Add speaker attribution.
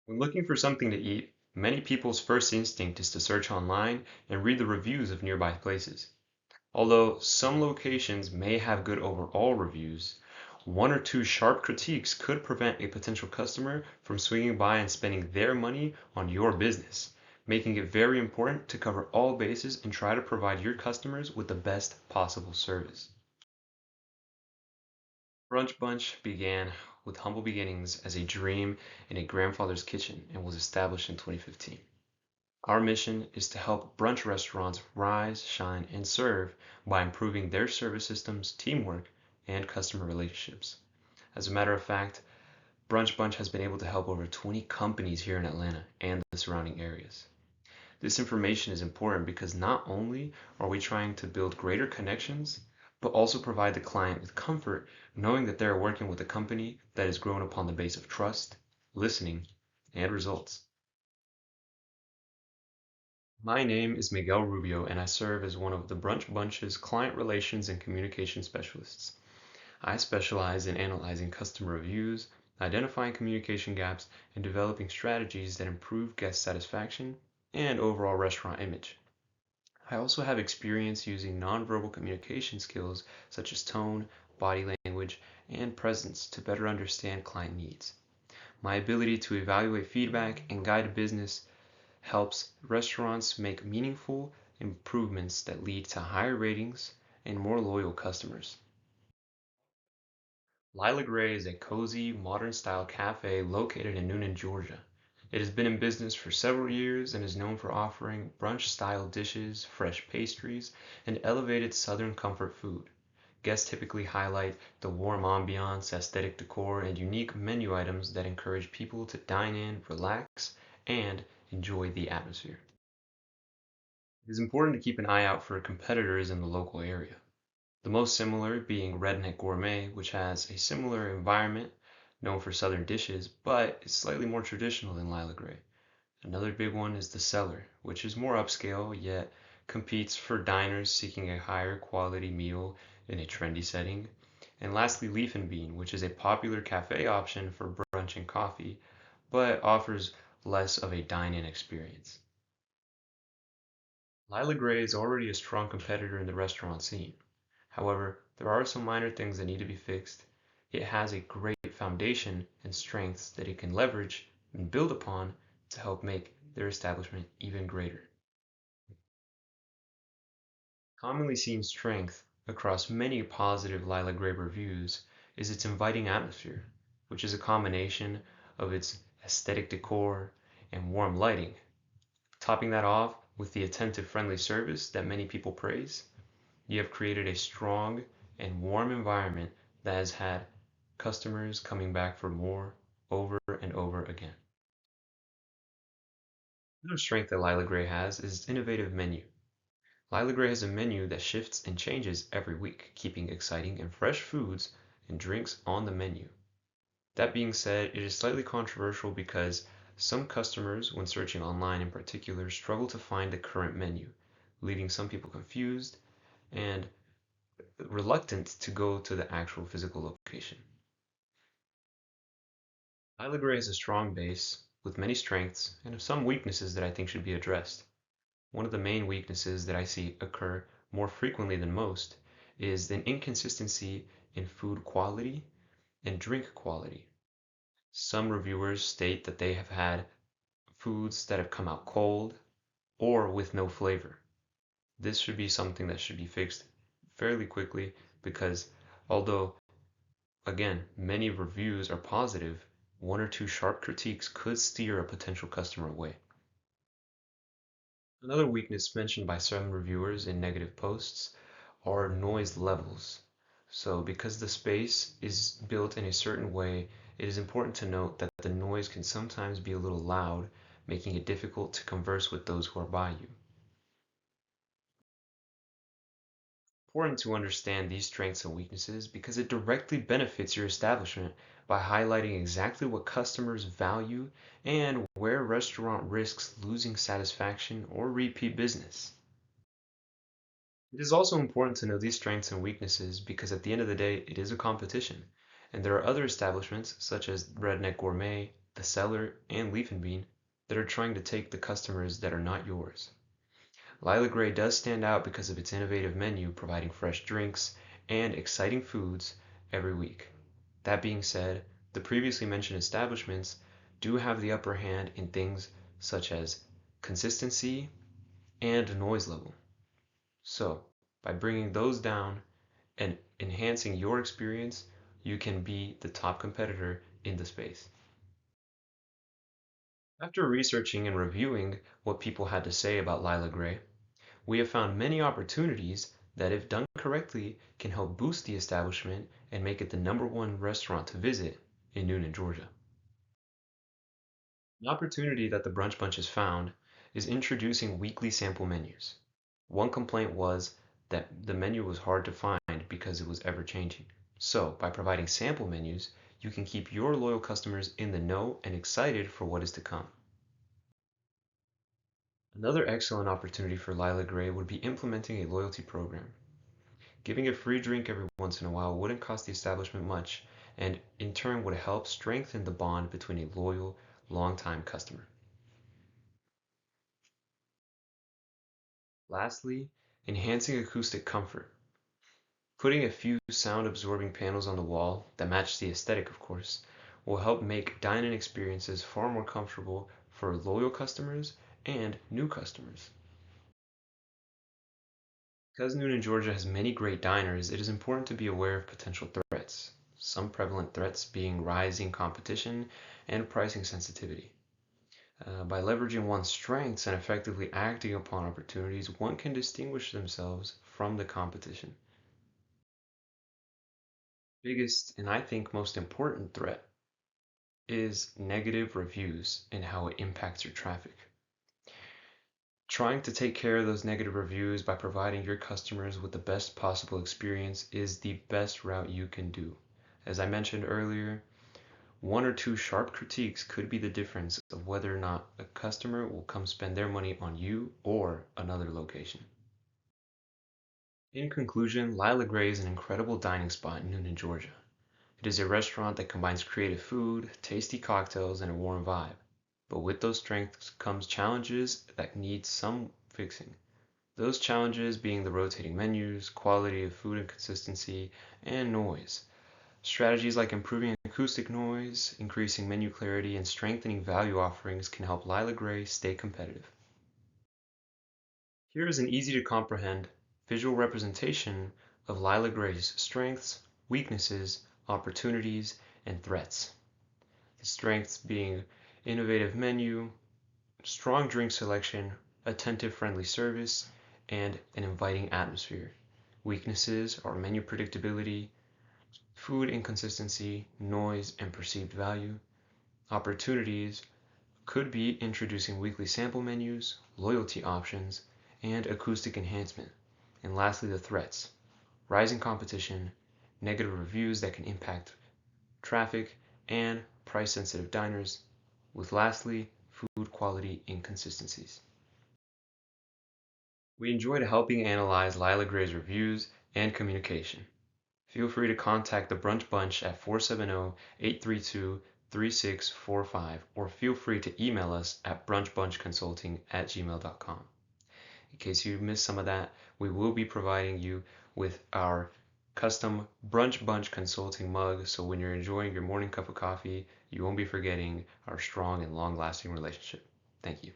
Speaker 1: When looking for something to eat, many people's first instinct is to search online and read the reviews of nearby places. Although some locations may have good overall reviews, one or two sharp critiques could prevent a potential customer from swinging by and spending their money on your business, making it very important to cover all bases and try to provide your customers with the best possible service. Brunch Bunch began with humble beginnings as a dream in a grandfather's kitchen and was established in 2015. Our mission is to help brunch restaurants rise, shine, and serve by improving their service systems, teamwork, and customer relationships. As a matter of fact, Brunch Bunch has been able to help over 20 companies here in Atlanta and the surrounding areas. This information is important because not only are we trying to build greater connections, but also provide the client with comfort knowing that they're working with a company that is grown upon the base of trust, listening, and results. My name is Miguel Rubio, and I serve as one of the Brunch Bunch's client relations and communication specialists. I specialize in analyzing customer reviews, identifying communication gaps, and developing strategies that improve guest satisfaction and overall restaurant image. I also have experience using nonverbal communication skills such as tone, body language, and presence to better understand client needs. My ability to evaluate feedback and guide a business helps restaurants make meaningful improvements that lead to higher ratings and more loyal customers. Lila Gray is a cozy, modern style cafe located in Noonan, Georgia. It has been in business for several years and is known for offering brunch style dishes, fresh pastries, and elevated southern comfort food. Guests typically highlight the warm ambiance, aesthetic decor, and unique menu items that encourage people to dine in, relax, and enjoy the atmosphere. It is important to keep an eye out for competitors in the local area. The most similar being Redneck Gourmet, which has a similar environment, known for southern dishes, but is slightly more traditional than Lila Gray. Another big one is The Cellar, which is more upscale yet competes for diners seeking a higher quality meal in a trendy setting. And lastly, Leaf and Bean, which is a popular cafe option for brunch and coffee, but offers less of a dine-in experience. Lila Gray is already a strong competitor in the restaurant scene. However, there are some minor things that need to be fixed. It has a great foundation and strengths that it can leverage and build upon to help make their establishment even greater. Commonly seen strength across many positive Lila Gray reviews is its inviting atmosphere, which is a combination of its aesthetic decor and warm lighting. Topping that off with the attentive, friendly service that many people praise, you have created a strong and warm environment that has had customers coming back for more over and over again. Another strength that Lila Gray has is its innovative menu. Lila Gray has a menu that shifts and changes every week, keeping exciting and fresh foods and drinks on the menu. That being said, it is slightly controversial because some customers, when searching online in particular, struggle to find the current menu, leaving some people confused and reluctant to go to the actual physical location. Lila Gray has a strong base with many strengths and some weaknesses that I think should be addressed. One of the main weaknesses that I see occur more frequently than most is an inconsistency in food quality and drink quality. Some reviewers state that they have had foods that have come out cold or with no flavor. This should be something that should be fixed fairly quickly because although, again, many reviews are positive, one or two sharp critiques could steer a potential customer away. Another weakness mentioned by some reviewers in negative posts are noise levels. So because the space is built in a certain way, it is important to note that the noise can sometimes be a little loud, making it difficult to converse with those who are by you. Important to understand these strengths and weaknesses because it directly benefits your establishment by highlighting exactly what customers value and where restaurant risks losing satisfaction or repeat business. It is also important to know these strengths and weaknesses because at the end of the day, it is a competition, and there are other establishments such as Redneck Gourmet, the seller, and Leaf and Bean that are trying to take the customers that are not yours. Lila Gray does stand out because of its innovative menu providing fresh drinks and exciting foods every week. That being said, the previously mentioned establishments do have the upper hand in things such as consistency and noise level. So, by bringing those down and enhancing your experience, you can be the top competitor in the space. After researching and reviewing what people had to say about Lila Gray, we have found many opportunities that, if done correctly, can help boost the establishment and make it the #1 restaurant to visit in Noonan, Georgia. An opportunity that the Brunch Bunch has found is introducing weekly sample menus. One complaint was that the menu was hard to find because it was ever changing. So, by providing sample menus, you can keep your loyal customers in the know and excited for what is to come. Another excellent opportunity for Lila Gray would be implementing a loyalty program. Giving a free drink every once in a while wouldn't cost the establishment much, and in turn would help strengthen the bond between a loyal, long-time customer. Lastly, enhancing acoustic comfort. Putting a few sound-absorbing panels on the wall that match the aesthetic, of course, will help make dine-in experiences far more comfortable for loyal customers and new customers. Because Noonan, Georgia has many great diners, it is important to be aware of potential threats. Some prevalent threats being rising competition and pricing sensitivity. By leveraging one's strengths and effectively acting upon opportunities, one can distinguish themselves from the competition. Biggest and I think most important threat is negative reviews and how it impacts your traffic. Trying to take care of those negative reviews by providing your customers with the best possible experience is the best route you can do. As I mentioned earlier, one or two sharp critiques could be the difference of whether or not a customer will come spend their money on you or another location. In conclusion, Lila Gray is an incredible dining spot in Noonan, Georgia. It is a restaurant that combines creative food, tasty cocktails, and a warm vibe. But with those strengths comes challenges that need some fixing. Those challenges being the rotating menus, quality of food and consistency, and noise. Strategies like improving acoustic noise, increasing menu clarity, and strengthening value offerings can help Lila Gray stay competitive. Here is an easy to comprehend visual representation of Lila Gray's strengths, weaknesses, opportunities, and threats. The strengths being innovative menu, strong drink selection, attentive friendly service, and an inviting atmosphere. Weaknesses are menu predictability, food inconsistency, noise, and perceived value. Opportunities could be introducing weekly sample menus, loyalty options, and acoustic enhancement. And lastly, the threats: rising competition, negative reviews that can impact traffic, and price-sensitive diners, with lastly, food quality inconsistencies. We enjoyed helping analyze Lila Gray's reviews and communication. Feel free to contact the Brunch Bunch at 470-832-3645 or feel free to email us at brunchbunchconsulting@gmail.com. In case you missed some of that, we will be providing you with our custom Brunch Bunch Consulting mug, so when you're enjoying your morning cup of coffee, you won't be forgetting our strong and long-lasting relationship. Thank you.